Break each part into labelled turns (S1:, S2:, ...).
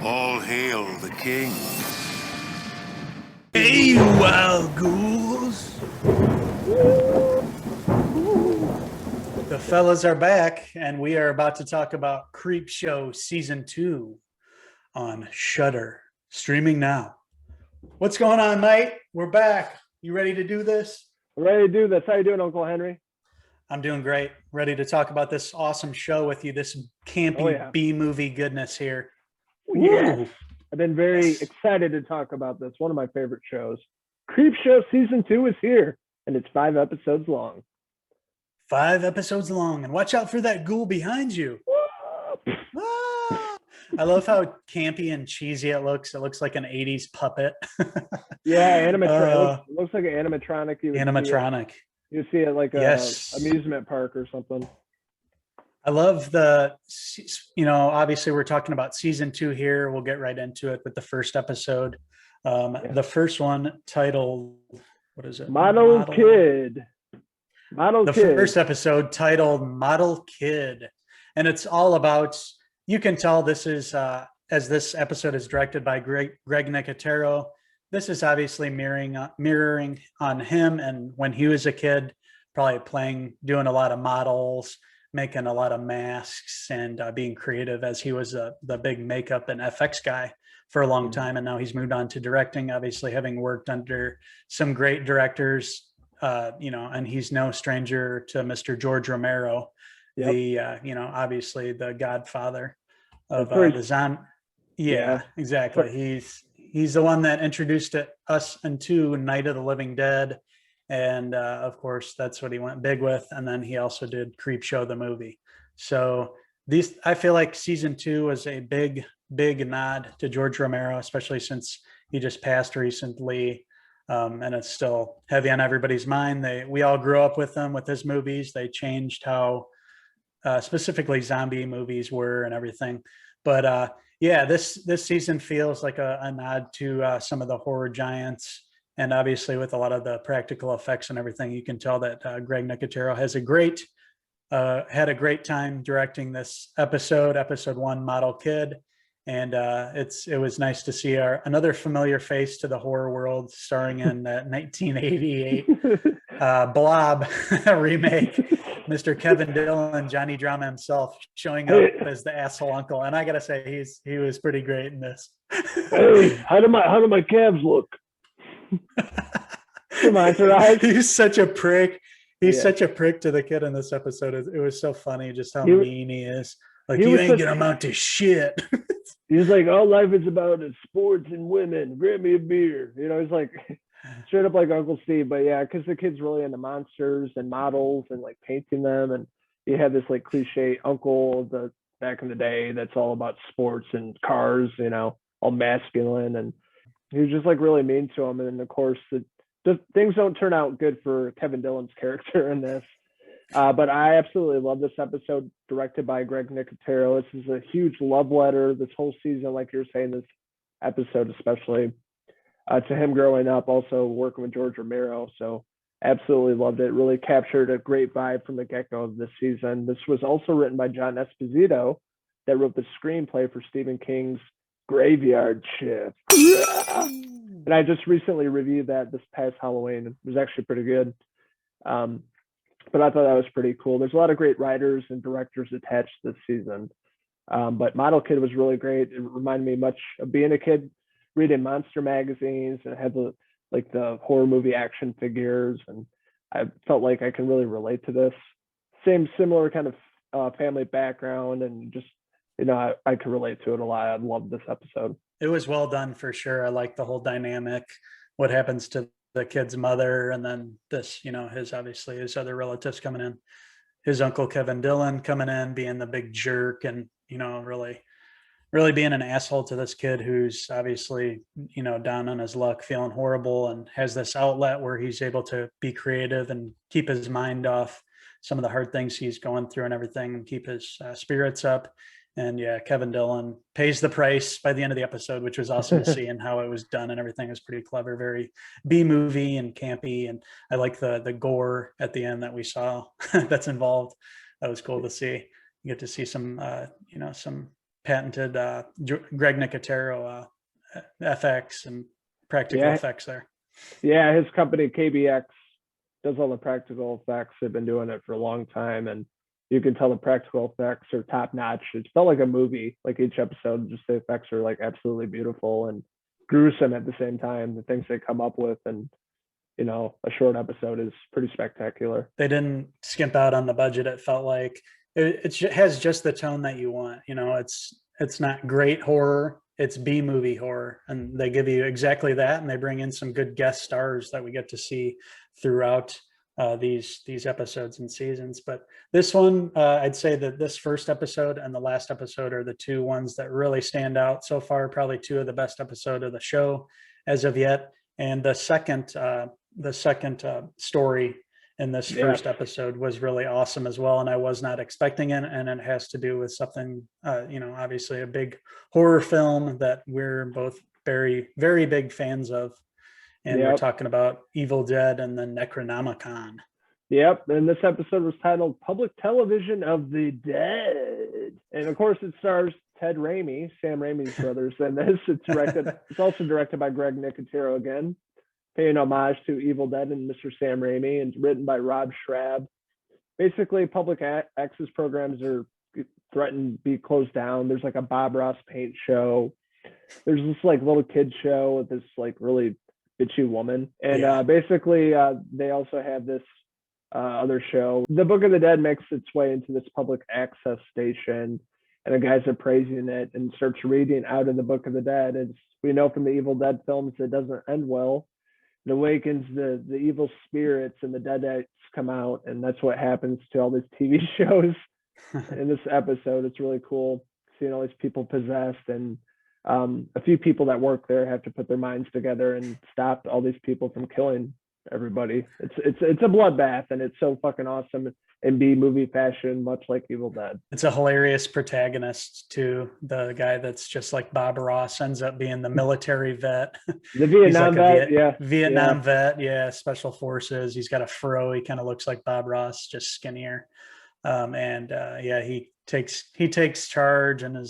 S1: All hail the king.
S2: Hey, wild ghouls! The fellas are back, and we are about to talk about Creepshow Season 2 on Shudder, streaming now. What's going on, mate? We're back. You ready to do this?
S3: Ready to do this. How you doing, Uncle Henry?
S2: I'm doing great. Ready to talk about this awesome show with you, this campy B-movie goodness here.
S3: Yes. I've been very excited to talk about this. One of my favorite shows. Creepshow Season 2 is here, and it's 5 episodes long.
S2: 5 episodes long, and watch out for that ghoul behind you. I love how campy and cheesy it looks. It looks like an 80s puppet.
S3: Yeah, animatronic. It looks like an animatronic.
S2: Animatronic.
S3: You see it like a amusement park or something.
S2: I love obviously we're talking about Season 2 here. We'll get right into it with the first episode. The first one titled, what is it?
S3: Model Kid.
S2: First episode titled Model Kid. And it's all about, you can tell this is, as this episode is directed by Greg Nicotero, this is obviously mirroring on him and when he was a kid, probably doing a lot of models, making a lot of masks, and being creative, as he was the big makeup and FX guy for a long time. And now he's moved on to directing, obviously having worked under some great directors, and he's no stranger to Mr. George Romero, obviously the godfather of the zombie. Yeah, exactly. He's the one that introduced us into Night of the Living Dead. And of course, that's what he went big with. And then he also did Creepshow, the movie. So I feel like Season 2 was a big nod to George Romero, especially since he just passed recently. And it's still heavy on everybody's mind. We all grew up with him, with his movies. They changed how specifically zombie movies were and everything. But this season feels like a nod to some of the horror giants. And obviously with a lot of the practical effects and everything, you can tell that Greg Nicotero has had a great time directing this episode 1, Model Kid. And it was nice to see another familiar face to the horror world, starring in that 1988 Blob remake, Mr. Kevin Dillon, Johnny Drama himself, showing up as the asshole uncle. And I gotta say, he was pretty great in this.
S3: Hey, how do my calves look?
S2: He's such a prick. He's such a prick to the kid in this episode. It was so funny just how mean he is. Like, you ain't gonna amount to shit.
S3: He's like, all life is about is sports and women. Grab me a beer. He's like straight up like Uncle Steve. But yeah, because the kid's really into monsters and models and like painting them. And you have this like cliche uncle back in the day that's all about sports and cars, all masculine. And he was just like really mean to him. And then of course the things don't turn out good for Kevin Dillon's character in this. But I absolutely love this episode, directed by Greg Nicotero. This is a huge love letter, this whole season, like you're saying, this episode especially, to him growing up, also working with George Romero. So absolutely loved it. Really captured a great vibe from the get-go of this season. This was also written by John Esposito, that wrote the screenplay for Stephen King's Graveyard Shift. And I just recently reviewed that this past Halloween. It was actually pretty good. But I thought that was pretty cool. There's a lot of great writers and directors attached this season. But Model Kid was really great. It reminded me much of being a kid, reading monster magazines, and it had the horror movie action figures. And I felt like I can really relate to this. Similar kind of family background, and just, I could relate to it a lot. I loved this episode.
S2: It was well done for sure. I like the whole dynamic, what happens to the kid's mother, and then this, his other relatives coming in, his uncle Kevin Dillon coming in, being the big jerk, and really being an asshole to this kid who's obviously down on his luck, feeling horrible, and has this outlet where he's able to be creative and keep his mind off some of the hard things he's going through and everything, and keep his spirits up. And yeah, Kevin Dillon pays the price by the end of the episode, which was awesome to see, and how it was done and everything was pretty clever, very B-movie and campy. And I like the gore at the end that we saw that's involved. That was cool to see. You get to see some patented Greg Nicotero FX and practical effects there.
S3: Yeah, his company KBX does all the practical effects. They've been doing it for a long time, and you can tell the practical effects are top notch. It felt like a movie, like each episode. Just the effects are like absolutely beautiful and gruesome at the same time. The things they come up with, and a short episode is pretty spectacular.
S2: They didn't skimp out on the budget. It felt like it has just the tone that you want. It's not great horror. It's B movie horror, and they give you exactly that. And they bring in some good guest stars that we get to see throughout these episodes and seasons. But this one, I'd say that this first episode and the last episode are the two ones that really stand out so far. Probably two of the best episodes of the show as of yet. And the second story in this first episode was really awesome as well, and I was not expecting it. And it has to do with something, obviously a big horror film that we're both very, very big fans of. And we're talking about Evil Dead and the Necronomicon.
S3: Yep, and this episode was titled Public Television of the Dead. And of course it stars Ted Raimi, Sam Raimi's brothers, and it's also directed by Greg Nicotero again, paying homage to Evil Dead and Mr. Sam Raimi, and written by Rob Schrab. Basically, public access programs are threatened to be closed down. There's like a Bob Ross paint show. There's this like little kid show with this like really bitchy woman. And basically, they also have this other show. The Book of the Dead makes its way into this public access station, and the guys are praising it and starts reading out of the Book of the Dead. As we know from the Evil Dead films, it doesn't end well. It awakens the evil spirits, and the deadites come out, and that's what happens to all these TV shows in this episode. It's really cool seeing all these people possessed, and a few people that work there have to put their minds together and stop all these people from killing everybody. It's a bloodbath, and it's so fucking awesome in B movie fashion, much like Evil Dead.
S2: It's a hilarious protagonist too. The guy that's just like Bob Ross ends up being the military vet.
S3: The Vietnam vet,
S2: Vietnam vet, special forces. He's got a fro. He kind of looks like Bob Ross, just skinnier. He takes charge and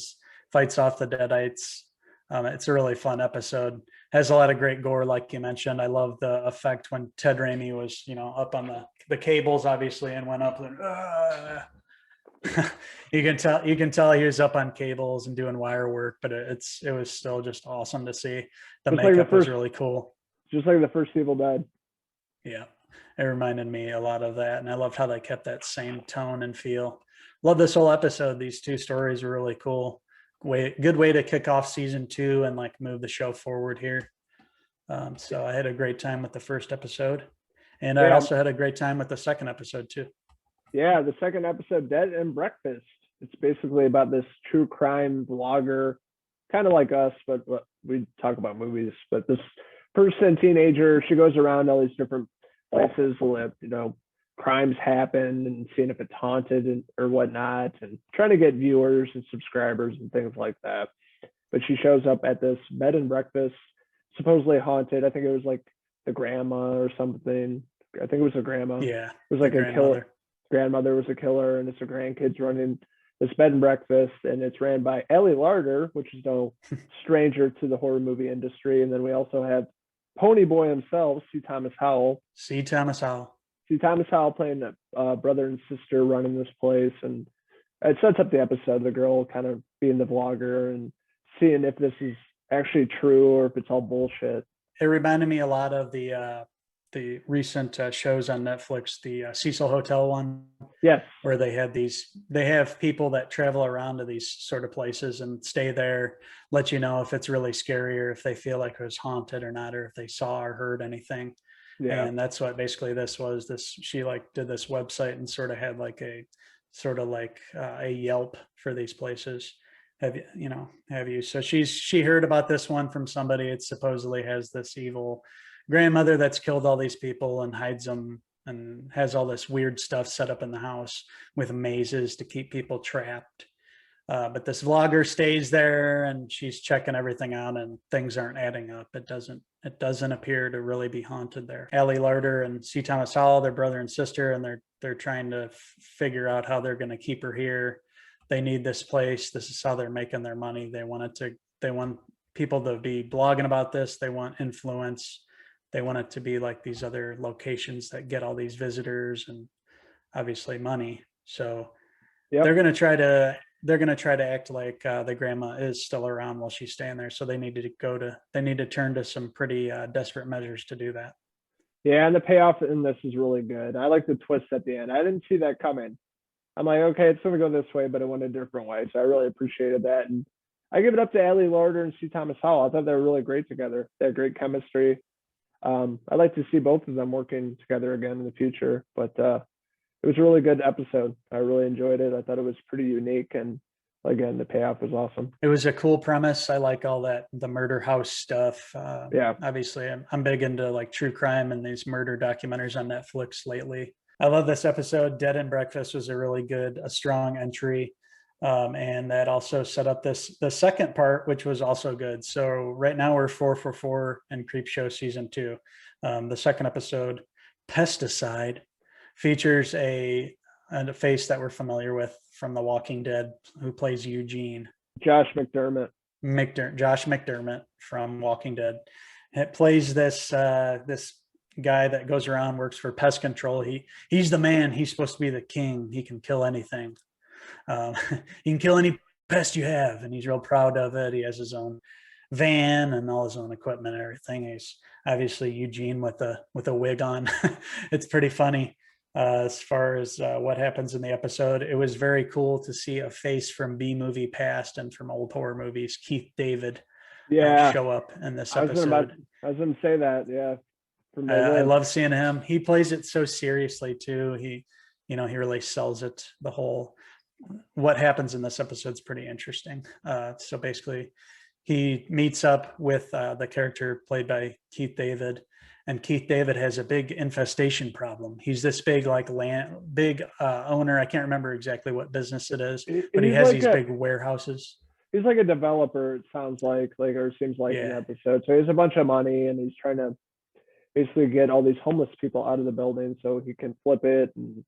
S2: fights off the deadites. It's a really fun episode. Has a lot of great gore, like you mentioned. I love the effect when Ted Raimi was, up on the cables, obviously, and went up and you can tell he was up on cables and doing wire work, but it was still just awesome to see. The makeup was really cool.
S3: Just like the first Evil Dead.
S2: Yeah, it reminded me a lot of that, and I loved how they kept that same tone and feel. Love this whole episode. These two stories were really cool. Good way to kick off season 2 and like move the show forward here. So I had a great time with the first episode, and I also had a great time with the second episode too.
S3: Yeah, the second episode, Dead and Breakfast. It's basically about this true crime vlogger, kind of like us, but we talk about movies. But this person, teenager, she goes around all these different places where crimes happen, and seeing if it's haunted or whatnot, and trying to get viewers and subscribers and things like that. But she shows up at this bed and breakfast, supposedly haunted. I think it was like the grandma or something. I think it was a grandma.
S2: Yeah.
S3: It was like a killer. Grandmother was a killer, and it's her grandkids running this bed and breakfast, and it's ran by Ellie Larder, which is no stranger to the horror movie industry. And then we also have Ponyboy himself, C. Thomas Howell.
S2: C. Thomas Howell
S3: playing a brother and sister running this place, and it sets up the episode. The girl kind of being the vlogger and seeing if this is actually true or if it's all bullshit.
S2: It reminded me a lot of the recent shows on Netflix, the Cecil Hotel one.
S3: Yes,
S2: where they have people that travel around to these sort of places and stay there, let you know if it's really scary or if they feel like it was haunted or not, or if they saw or heard anything. Yeah. And that's what basically this was. She did this website and sort of had like a Yelp for these places. Have you? So she heard about this one from somebody. It supposedly has this evil grandmother that's killed all these people and hides them, and has all this weird stuff set up in the house with mazes to keep people trapped. But this vlogger stays there, and she's checking everything out, and things aren't adding up. It doesn't appear to really be haunted there. Ellie Larder and C. Thomas Howell, their brother and sister, and they're trying to figure out how they're going to keep her here. they need this place. This is how they're making their money. They want people to be blogging about this. They want influence. They want it to be like these other locations that get all these visitors and obviously money. So they're going to try to act like the grandma is still around while she's staying there. So they need to turn to some pretty desperate measures to do that.
S3: Yeah, and the payoff in this is really good. I like the twist at the end. I didn't see that coming. I'm like, okay, it's going to go this way, but it went a different way. So I really appreciated that. And I give it up to Ali Larder and C. Thomas Howell. I thought they were really great together. They had great chemistry. I'd like to see both of them working together again in the future. But it was a really good episode. I really enjoyed it. I thought it was pretty unique. And again, the payoff was awesome.
S2: It was a cool premise. I like all that, the murder house stuff. Obviously I'm big into like true crime and these murder documentaries on Netflix lately. I love this episode. Dead and Breakfast was a strong entry. And that also set up the second part, which was also good. So right now we're 4 for 4 in Creepshow season 2. The second episode, Pesticide, features a face that we're familiar with from The Walking Dead, who plays Eugene.
S3: Josh McDermott.
S2: Josh McDermott from Walking Dead. It plays this guy that goes around, works for pest control. He's the man. He's supposed to be the king. He can kill anything. He can kill any pest you have, and he's real proud of it. He has his own van and all his own equipment and everything. He's obviously Eugene with a wig on. It's pretty funny. As far as what happens in the episode, it was very cool to see a face from B-movie past and from old horror movies, Keith David, show up in this episode.
S3: I was going to say that, yeah.
S2: I love seeing him. He plays it so seriously too. He really sells it. What happens in this episode is pretty interesting. So basically, he meets up with the character played by Keith David. And Keith David has a big infestation problem. He's this big owner. I can't remember exactly what business it is, but he has these big warehouses.
S3: He's like a developer, it sounds like or seems like in the episode. So he has a bunch of money and he's trying to basically get all these homeless people out of the building so he can flip it and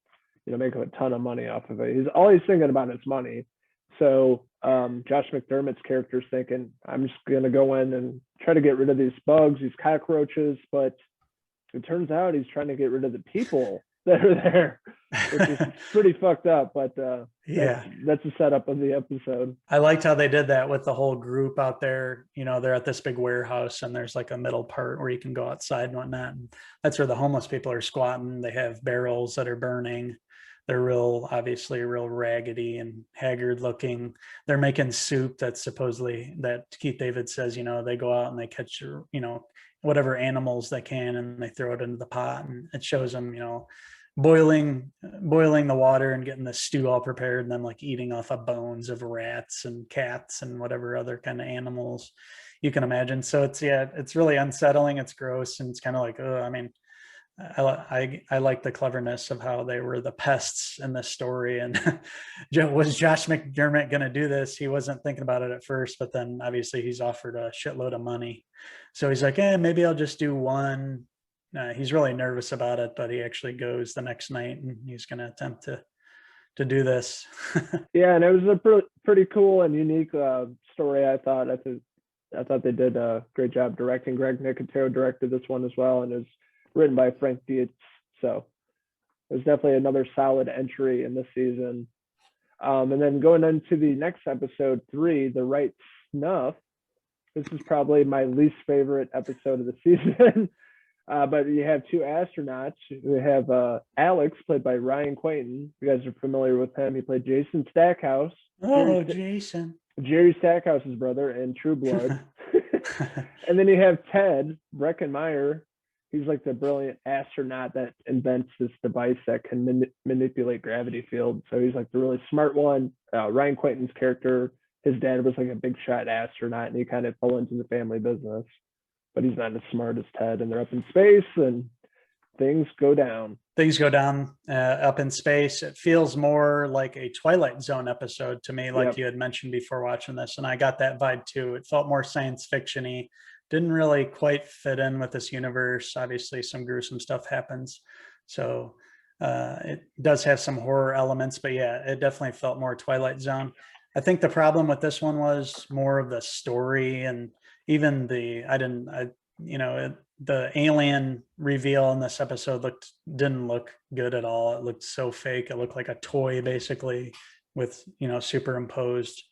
S3: make a ton of money off of it. All he's thinking about is money. So Josh McDermott's character's thinking, I'm just going to go in and try to get rid of these bugs, these cockroaches, but it turns out he's trying to get rid of the people that are there, which is pretty fucked up. But that's the setup of the episode.
S2: I liked how they did that with the whole group out there. They're at this big warehouse and there's like a middle part where you can go outside and whatnot. And that's where the homeless people are squatting. They have barrels that are burning. They're obviously real raggedy and haggard looking. They're making soup that Keith David says, they go out and they catch, whatever animals they can and they throw it into the pot, and it shows them, boiling the water and getting the stew all prepared and then like eating off of bones of rats and cats and whatever other kind of animals you can imagine. So it's really unsettling. It's gross. And it's kind of like, I like the cleverness of how they were the pests in this story. And was Josh McDermott going to do this? He wasn't thinking about it at first, but then obviously he's offered a shitload of money. So he's like, maybe I'll just do one. He's really nervous about it, but he actually goes the next night and he's going to attempt to do this.
S3: Yeah, and it was a pretty cool and unique story, I thought. I thought they did a great job directing. Greg Nicotero directed this one as well, and it was written by Frank Dietz. So it was definitely another solid entry in this season. And then going into the next episode 3, The Right Snuff. This is probably my least favorite episode of the season. But you have 2 astronauts. We have Alex, played by Ryan Quainton. You guys are familiar with him. He played Jason Stackhouse.
S2: Jason.
S3: Jerry Stackhouse's brother in True Blood. And then you have Ted Breckenmeyer. He's like the brilliant astronaut that invents this device that can manipulate gravity field. So he's like the really smart one. Ryan Quainton's character, his dad was like a big shot astronaut and he kind of fell into the family business, but he's not as smart as Ted. And they're up in space and things go down. Up in space. It feels more like a Twilight Zone episode to me, like you had mentioned before watching this. And I got that vibe too. It felt more science fiction-y. Didn't really quite fit in with this universe. Obviously some gruesome stuff happens. So
S2: It does have some horror elements, but yeah, it definitely felt more Twilight Zone. I think the problem with this one was more of the story, and even the alien reveal in this episode didn't look good at all. It looked so fake. It looked like a toy basically with, superimposed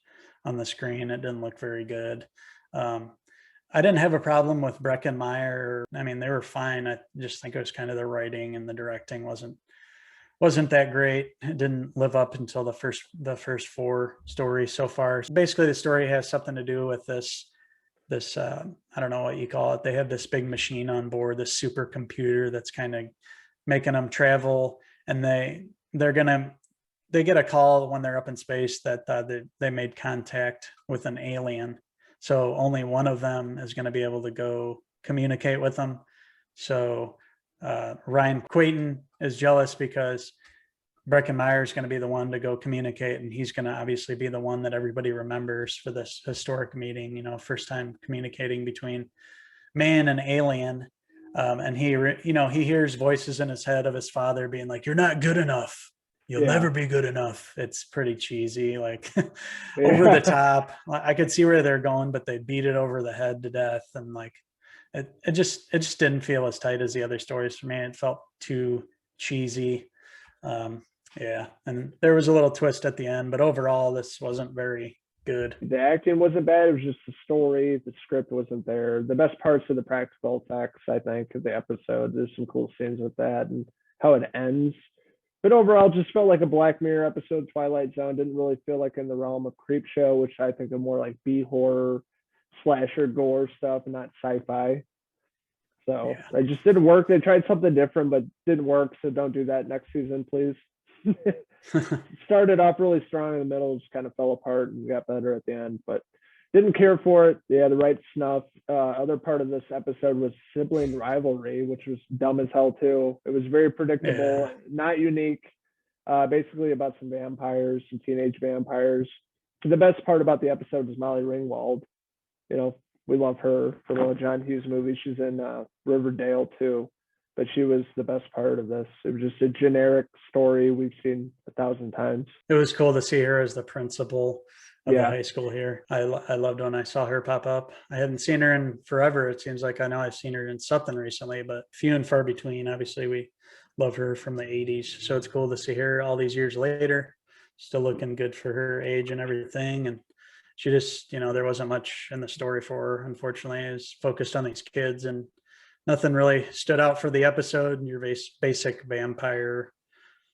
S2: on the screen. It didn't look very good. I didn't have a problem with Breck and Meyer. I mean, they were fine. I just think it was kind of the writing and the directing wasn't that great. It didn't live up until the first four stories so far. So basically, the story has something to do with this I don't know what you call it. They have this big machine on board, this supercomputer that's kind of making them travel, and they get a call when they're up in space that they made contact with an alien. So only one of them is going to be able to go communicate with them. So Ryan Quaton is jealous because Breckenmeyer is going to be the one to go communicate, and he's going to obviously be the one that everybody remembers for this historic meeting, first time communicating between man and alien. And he hears voices in his head of his father being like, "You're not good enough. You'll never be good enough." It's pretty cheesy, like over the top. I could see where they're going, but they beat it over the head to death. And like, it just didn't feel as tight as the other stories for me. It felt too cheesy. Yeah, and there was a little twist at the end, but overall, this wasn't very good.
S3: The acting wasn't bad. It was just the story. The script wasn't there. The best parts are the practical effects, I think, of the episode. There's some cool scenes with that and how it ends. But overall, just felt like a Black Mirror episode. Twilight Zone didn't really feel like in the realm of Creepshow, which I think of more like B-horror, slasher, gore stuff, and not sci-fi. So it just didn't work. They tried something different, but didn't work. So don't do that next season, please. Started off really strong in the middle, just kind of fell apart and got better at the end, but didn't care for it. Yeah, the right snuff. Other part of this episode was sibling rivalry, which was dumb as hell too. It was very predictable, not unique. Basically about some vampires, some teenage vampires. The best part about the episode was Molly Ringwald. We love her from a John Hughes movie. She's in Riverdale too. But she was the best part of this. It was just a generic story we've seen 1,000 times.
S2: It was cool to see her as the principal of the high school here. I loved when I saw her pop up. I hadn't seen her in forever. It seems like I know I've seen her in something recently, but few and far between. Obviously, we love her from the 80s. So it's cool to see her all these years later, still looking good for her age and everything. And she just, there wasn't much in the story for her, unfortunately. It was focused on these kids, and nothing really stood out for the episode. Your basic vampire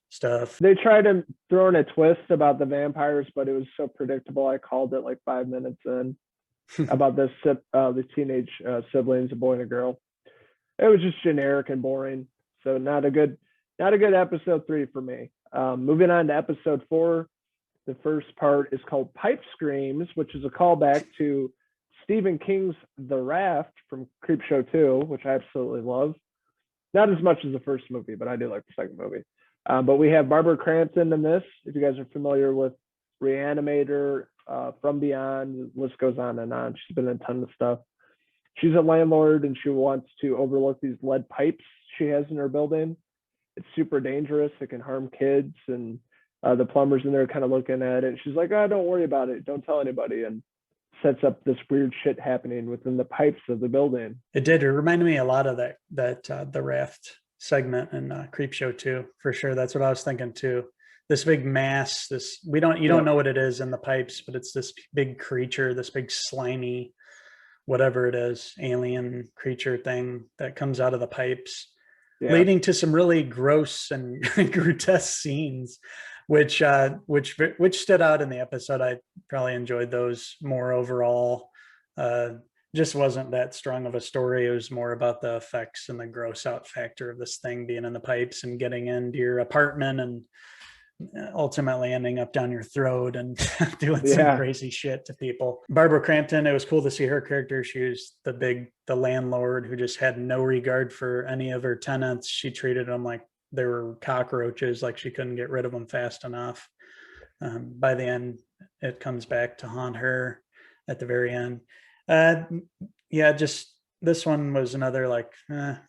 S2: stuff.
S3: They tried to throw in a twist about the vampires, but it was so predictable. I called it like 5 minutes in about the teenage siblings, a boy and a girl. It was just generic and boring. So not a good episode 3 for me. Moving on to episode 4. The first part is called Pipe Screams, which is a callback to Stephen King's The Raft from Creepshow 2, which I absolutely love. Not as much as the first movie, but I do like the second movie. But we have Barbara Crampton in this. If you guys are familiar with Reanimator, From Beyond, the list goes on and on. She's been in a ton of stuff. She's a landlord, and she wants to overlook these lead pipes she has in her building. It's super dangerous. It can harm kids, and the plumbers in there kind of looking at it. She's like, "Oh, don't worry about it. Don't tell anybody." And sets up this weird shit happening within the pipes of the building.
S2: It did. It reminded me a lot of that the raft segment in Creepshow 2, for sure. That's what I was thinking too. This big mass, you don't know what it is in the pipes, but it's this big creature, this big slimy, whatever it is, alien creature thing that comes out of the pipes, leading to some really gross and grotesque scenes, which stood out in the episode. I probably enjoyed those more overall. Just wasn't that strong of a story. It was more about the effects and the gross out factor of this thing being in the pipes and getting into your apartment and ultimately ending up down your throat and doing some crazy shit to people. Barbara Crampton, it was cool to see her character. She was the landlord who just had no regard for any of her tenants. She treated them like they were cockroaches, like she couldn't get rid of them fast enough. By the end, it comes back to haunt her at the very end. Just this one was another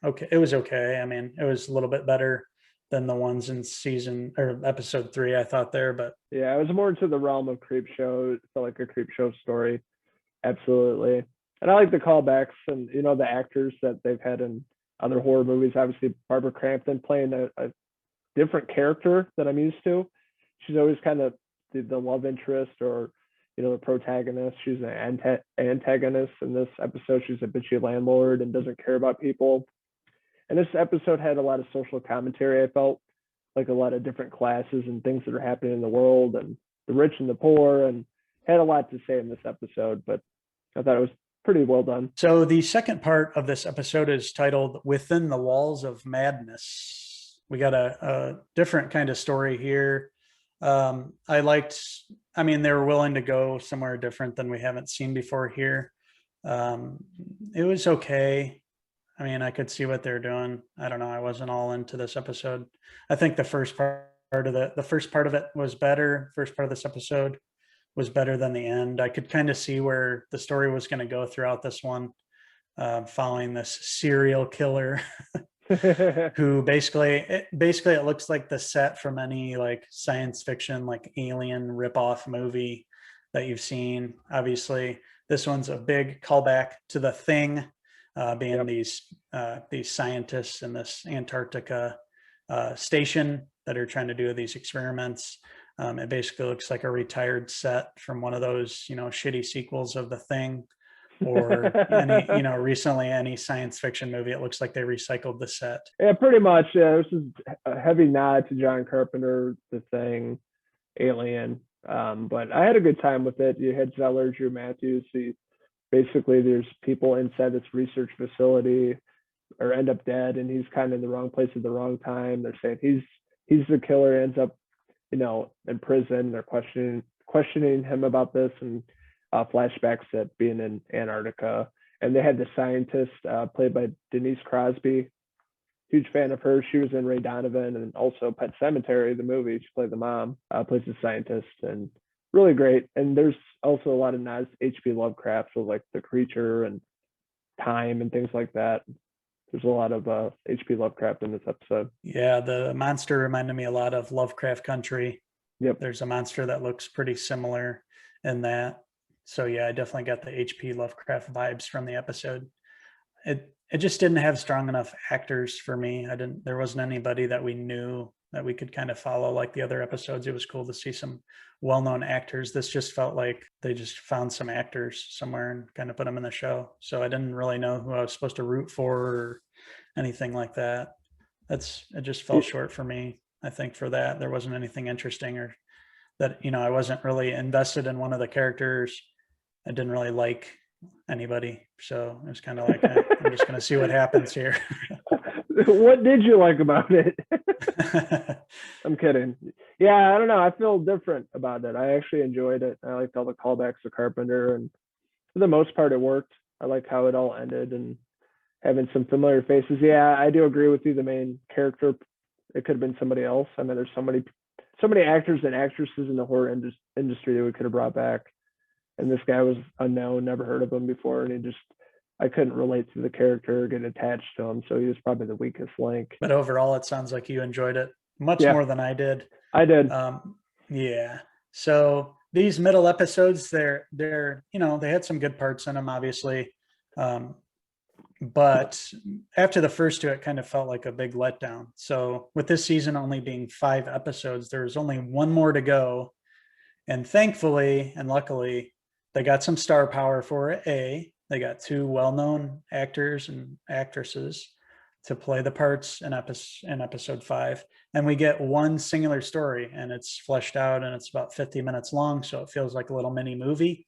S2: okay. It was okay. I mean, it was a little bit better than the ones in season or episode 3, I thought there. But
S3: yeah, it was more into the realm of Creepshow. It felt like a Creepshow story. Absolutely. And I like the callbacks and, the actors that they've had in other horror movies. Obviously, Barbara Crampton playing a different character that I'm used to. She's always kind of the love interest or, the protagonist. She's an antagonist. In this episode, she's a bitchy landlord and doesn't care about people. And this episode had a lot of social commentary, I felt, like a lot of different classes and things that are happening in the world and the rich and the poor, and had a lot to say in this episode, but I thought it was pretty well done.
S2: So the second part of this episode is titled Within the Walls of Madness. We got a different kind of story here. They were willing to go somewhere different than we haven't seen before here. It was okay. I mean, I could see what they're doing. I don't know. I wasn't all into this episode. I think the first part of it was better. First part of this episode was better than the end. I could kind of see where the story was going to go throughout this one, following this serial killer who basically it looks like the set from any like science fiction, like alien ripoff movie that you've seen. Obviously, this one's a big callback to The Thing, being these scientists in this Antarctica station that are trying to do these experiments. It basically looks like a retired set from one of those, shitty sequels of The Thing, or recently any science fiction movie. It looks like they recycled the set.
S3: Yeah, pretty much. Yeah, this is a heavy nod to John Carpenter, The Thing, Alien. But I had a good time with it. You had Zeller, Drew Matthews. Basically, there's people inside this research facility or end up dead, and he's kind of in the wrong place at the wrong time. They're saying he's the killer, ends up in prison. They're questioning him about this, and flashbacks at being in Antarctica. And they had the scientist played by Denise Crosby. Huge fan of her. She was in Ray Donovan and also Pet Sematary, the movie. She played the mom, plays the scientist, and really great. And there's also a lot of nods to H.P. Lovecraft, so like The Creature and Time and things like that. There's a lot of H.P. Lovecraft in this episode.
S2: Yeah, the monster reminded me a lot of Lovecraft Country.
S3: Yep.
S2: There's a monster that looks pretty similar in that. So yeah, I definitely got the H.P. Lovecraft vibes from the episode. It just didn't have strong enough actors for me. There wasn't anybody that we knew that we could kind of follow like the other episodes. It was cool to see some well-known actors. This just felt like they just found some actors somewhere and kind of put them in the show. So I didn't really know who I was supposed to root for or anything like that. It just fell short for me. I think for that, there wasn't anything interesting, or that, I wasn't really invested in one of the characters. I didn't really like anybody. So it was kind of like, I'm just going to see what happens here.
S3: What did you like about it? I'm kidding. Yeah, I don't know. I feel different about it. I actually enjoyed it. I liked all the callbacks to Carpenter, and for the most part, it worked. I like how it all ended and having some familiar faces. Yeah, I do agree with you. The main character, it could have been somebody else. I mean, there's so many actors and actresses in the horror industry that we could have brought back. And this guy was unknown, never heard of him before. And I couldn't relate to the character, get attached to him. So he was probably the weakest link.
S2: But overall, it sounds like you enjoyed it much more than I did.
S3: I did.
S2: Yeah. So these middle episodes, they're they had some good parts in them, obviously. But after the first two, it kind of felt like a big letdown. So with this season only being 5 episodes, there's only one more to go. And thankfully and luckily, they got some star power for it. They got 2 well-known actors and actresses to play the parts in episode 5. And we get one singular story, and it's fleshed out, and it's about 50 minutes long. So it feels like a little mini movie.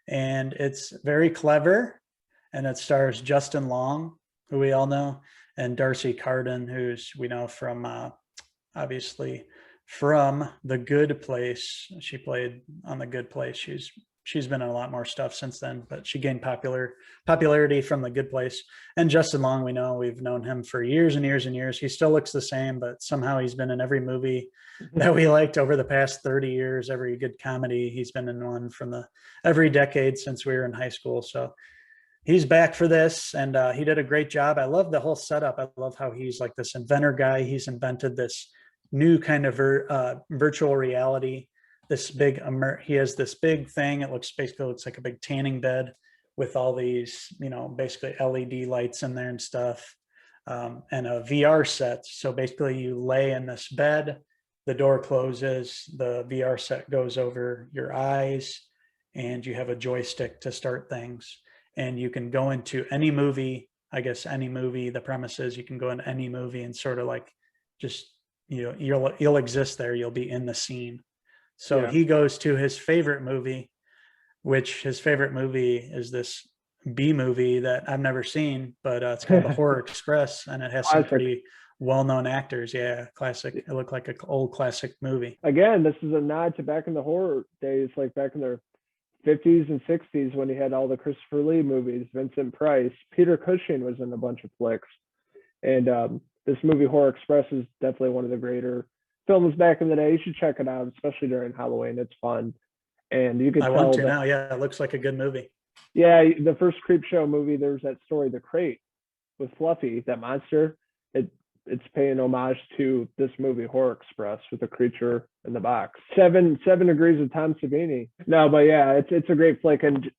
S2: And it's very clever. And it stars Justin Long, who we all know, and Darcy Carden, who's we know from obviously from The Good Place. She played on The Good Place. She's been in a lot more stuff since then, but she gained popularity from The Good Place. And Justin Long, we've known him for years and years and years. He still looks the same, but somehow he's been in every movie that we liked over the past 30 years, every good comedy. He's been in one from every decade since we were in high school. So he's back for this, and he did a great job. I love the whole setup. I love how he's like this inventor guy. He's invented this new kind of virtual reality. He has this big thing. It looks like a big tanning bed with all these, basically LED lights in there and stuff, and a VR set. So basically, you lay in this bed, the door closes, the VR set goes over your eyes, and you have a joystick to start things. And you can go into any movie. I guess any movie. The premise is you can go into any movie and sort of like just you'll exist there. You'll be in the scene. So he goes to his favorite movie, which his favorite movie is this B movie that I've never seen, but it's called The Horror Express, and it has some pretty well-known actors. Yeah, classic. It looked like an old classic movie.
S3: Again, this is a nod to back in the horror days, like back in the 50s and 60s when he had all the Christopher Lee movies, Vincent Price, Peter Cushing was in a bunch of flicks. And this movie, Horror Express, is definitely one of the greater films back in the day. You should check it out, especially during Halloween. It's fun. And you can tell. I want to
S2: now. Yeah, it looks like a good movie.
S3: Yeah, the first Creepshow movie, there's that story, The Crate, with Fluffy, that monster. It's paying homage to this movie, Horror Express, with the creature in the box. Seven Degrees of Tom Savini. No, but yeah, it's a great flick, and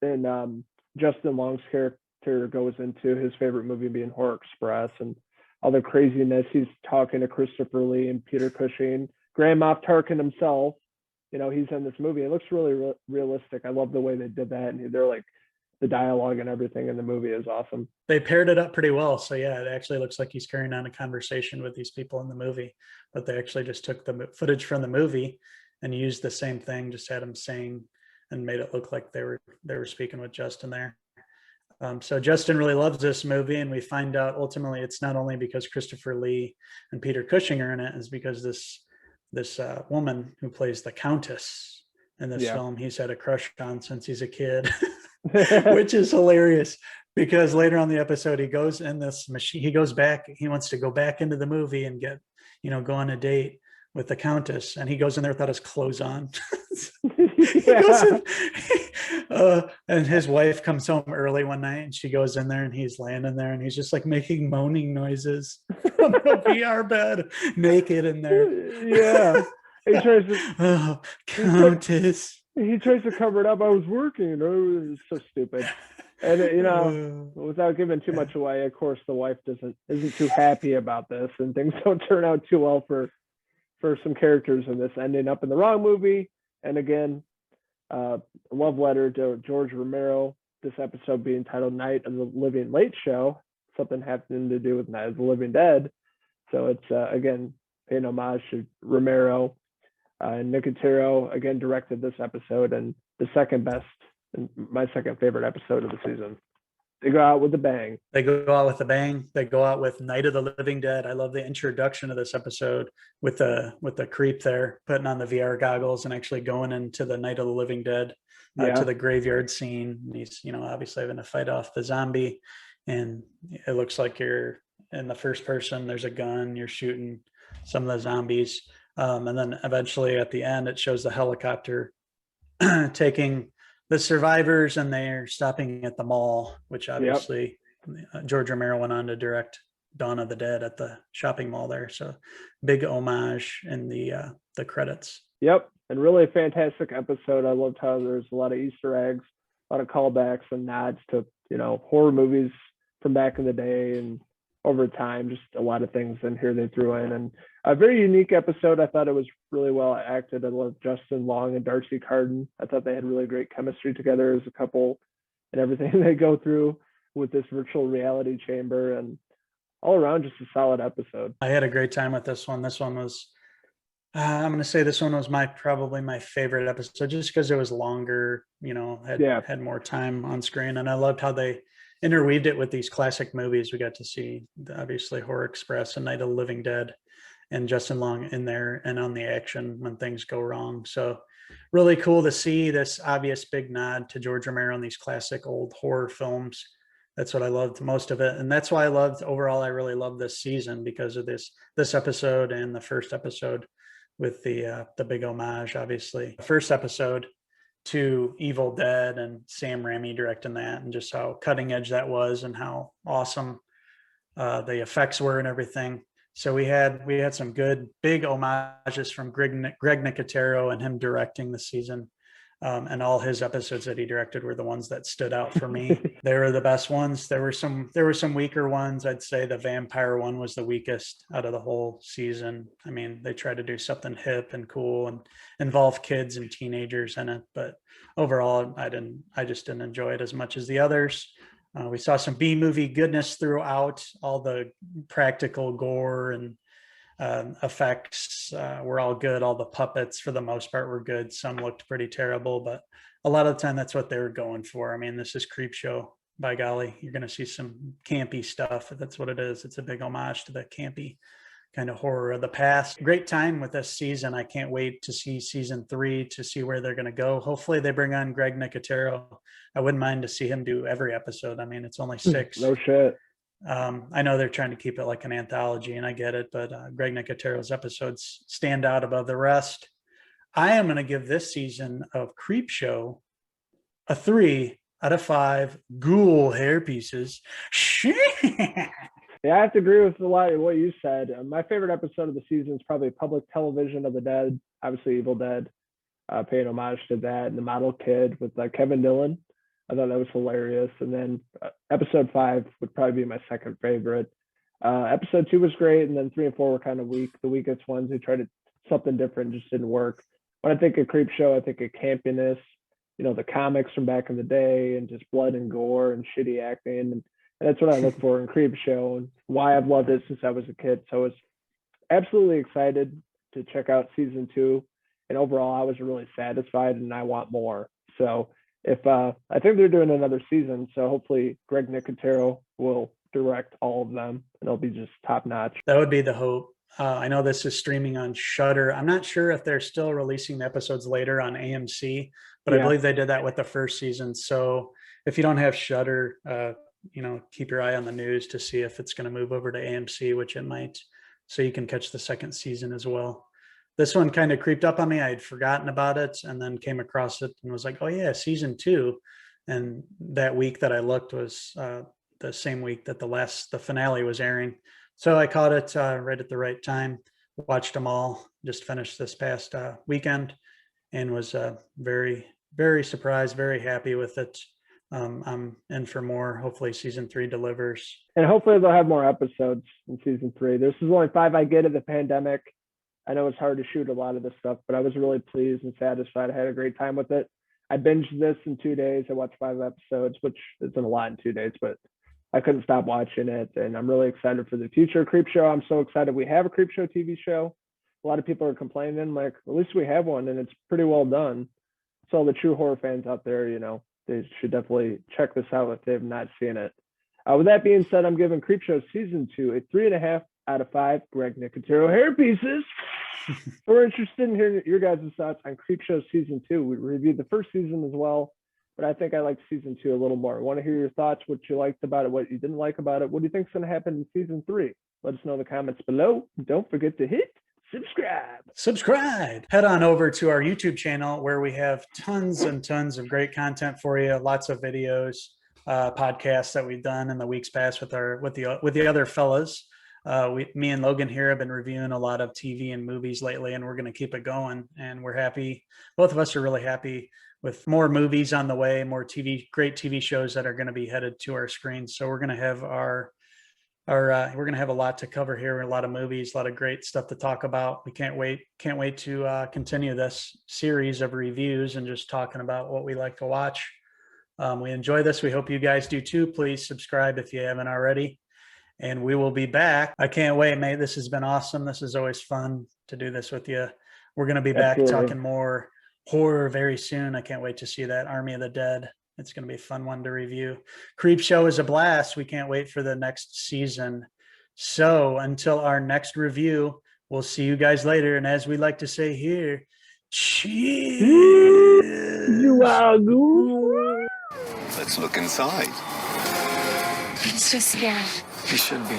S3: Justin Long's character goes into his favorite movie being Horror Express, and all the craziness. He's talking to Christopher Lee and Peter Cushing, Grand Moff Tarkin himself. He's in this movie. It looks really realistic. I love the way they did that, and they're like, the dialogue and everything in the movie is awesome.
S2: They paired it up pretty well. So yeah, it actually looks like he's carrying on a conversation with these people in the movie, but they actually just took the footage from the movie and used the same thing, just had him saying and made it look like they were speaking with Justin there. So Justin really loves this movie, and we find out ultimately it's not only because Christopher Lee and Peter Cushing are in it, it's because this woman who plays the Countess in this film, he's had a crush on since he's a kid. Which is hilarious because later on the episode he goes in this machine, he wants to go back into the movie and get go on a date with the Countess, and he goes in there without his clothes on. And his wife comes home early one night, and she goes in there and he's laying in there and he's just like making moaning noises from the VR bed, naked in there.
S3: He tries to
S2: Countess.
S3: He tries to cover it up. I was working. Oh, it's so stupid. And without giving too much away, of course, the wife isn't too happy about this, and things don't turn out too well for some characters in this, ending up in the wrong movie. And again, love letter to George Romero. This episode being titled "Night of the Living Late Show," something having to do with Night of the Living Dead. So it's again paying homage to Romero. And Nicotero again directed this episode, and the second best and my second favorite episode of the season. They go out with a bang.
S2: They go out with a bang. They go out with Night of the Living Dead. I love the introduction of this episode with the creep there putting on the VR goggles and actually going into the Night of the Living Dead to the graveyard scene. And he's obviously having to fight off the zombie, and it looks like you're in the first person. There's a gun. You're shooting some of the zombies. And then eventually at the end, it shows the helicopter taking the survivors, and they're stopping at the mall, which obviously George Romero went on to direct Dawn of the Dead at the shopping mall there. So big homage in the credits.
S3: Yep. And really a fantastic episode. I loved how there's a lot of Easter eggs, a lot of callbacks and nods to, horror movies from back in the day and over time, just a lot of things in here they threw in, and a very unique episode. I thought it was really well acted. I love Justin Long and Darcy Carden. I thought they had really great chemistry together as a couple, and everything they go through with this virtual reality chamber, and all around just a solid episode.
S2: I had a great time with this one. This one was, I'm going to say this one was probably my favorite episode, just because it was longer, had more time on screen, and I loved how they interweaved it with these classic movies. We got to see obviously Horror Express and Night of the Living Dead, and Justin Long in there and on the action when things go wrong. So really cool to see this obvious big nod to George Romero and these classic old horror films. That's what I loved most of it. And that's why I really loved this season, because of this episode and the first episode with the big homage. Obviously the first episode to Evil Dead and Sam Raimi directing that, and just how cutting edge that was and how awesome the effects were and everything. So we had some good big homages from Greg Nicotero and him directing the season. And all his episodes that he directed were the ones that stood out for me. They were the best ones. There were some weaker ones. I'd say the vampire one was the weakest out of the whole season. I mean, they tried to do something hip and cool and involve kids and teenagers in it, but overall, I just didn't enjoy it as much as the others. We saw some B-movie goodness throughout. All the practical gore and effects were all good. All the puppets for the most part were good. Some looked pretty terrible, but a lot of the time that's what they were going for. I mean, this is Creepshow, by golly. You're going to see some campy stuff. That's what it is. It's a big homage to the campy kind of horror of the past. Great time with this season. I can't wait to see season 3, to see where they're going to go. Hopefully they bring on Greg Nicotero. I wouldn't mind to see him do every episode. I mean, it's only 6.
S3: No shit.
S2: I know they're trying to keep it like an anthology, and I get it, but Greg Nicotero's episodes stand out above the rest. I am going to give this season of Creepshow a 3 out of 5 ghoul hair pieces.
S3: Yeah, I have to agree with a lot of what you said. My favorite episode of the season is probably Public Television of the Dead, obviously Evil Dead, paying homage to that, and the Model Kid with Kevin Dillon. I thought that was hilarious. And then episode 5 would probably be my second favorite. Episode 2 was great, and then 3 and 4 were kind of weak. The weakest ones, they tried something different, just didn't work. When I think of Creepshow, I think of campiness, the comics from back in the day, and just blood and gore and shitty acting. And that's what I look for in Creepshow, and why I've loved it since I was a kid. So I was absolutely excited to check out season 2. And overall, I was really satisfied, and I want more. So I think they're doing another season, so hopefully Greg Nicotero will direct all of them, and it'll be just top notch.
S2: That would be the hope. I know this is streaming on Shudder. I'm not sure if they're still releasing the episodes later on AMC, but I believe they did that with the first season. So if you don't have Shudder, keep your eye on the news to see if it's going to move over to AMC, which it might, so you can catch the second season as well. This one kind of creeped up on me. I had forgotten about it and then came across it and was like, oh yeah, season 2. And that week that I looked was the same week that the finale was airing. So I caught it right at the right time, watched them all, just finished this past weekend, and was very, very surprised, very happy with it. I'm in for more. Hopefully season 3 delivers.
S3: And hopefully they'll have more episodes in season 3. This is only 5 I get of the pandemic. I know it's hard to shoot a lot of this stuff, but I was really pleased and satisfied. I had a great time with it. I binged this in 2 days. I watched 5 episodes, which isn't a lot in 2 days, but I couldn't stop watching it. And I'm really excited for the future of Creepshow. I'm so excited we have a Creepshow TV show. A lot of people are complaining, like, at least we have one, and it's pretty well done. So all the true horror fans out there, they should definitely check this out if they've not seen it. With that being said, I'm giving Creepshow season 2 a 3.5 out of 5 Greg Nicotero hair pieces. We're interested in hearing your guys' thoughts on Creepshow season 2. We reviewed the first season as well, but I think I liked season 2 a little more. I want to hear your thoughts, what you liked about it, what you didn't like about it. What do you think is going to happen in season 3? Let us know in the comments below. Don't forget to hit subscribe.
S2: Head on over to our YouTube channel, where we have tons and tons of great content for you. Lots of videos, podcasts that we've done in the weeks past with the other fellas. Me and Logan here have been reviewing a lot of TV and movies lately, and we're going to keep it going. And we're happy. Both of us are really happy with more movies on the way, more great TV shows that are going to be headed to our screens. So we're going to have we're going to have a lot to cover here, a lot of movies, a lot of great stuff to talk about. We can't wait to continue this series of reviews and just talking about what we like to watch. We enjoy this. We hope you guys do too. Please subscribe if you haven't already. And we will be back. I can't wait, mate. This has been awesome. This is always fun to do this with you. We're going to be back talking more horror very soon. I can't wait to see that Army of the Dead. It's going to be a fun one to review. Creepshow is a blast. We can't wait for the next season. So until our next review, we'll see you guys later. And as we like to say here, cheers.
S3: You are good.
S1: Let's look inside.
S4: It's just scared.
S1: You should be.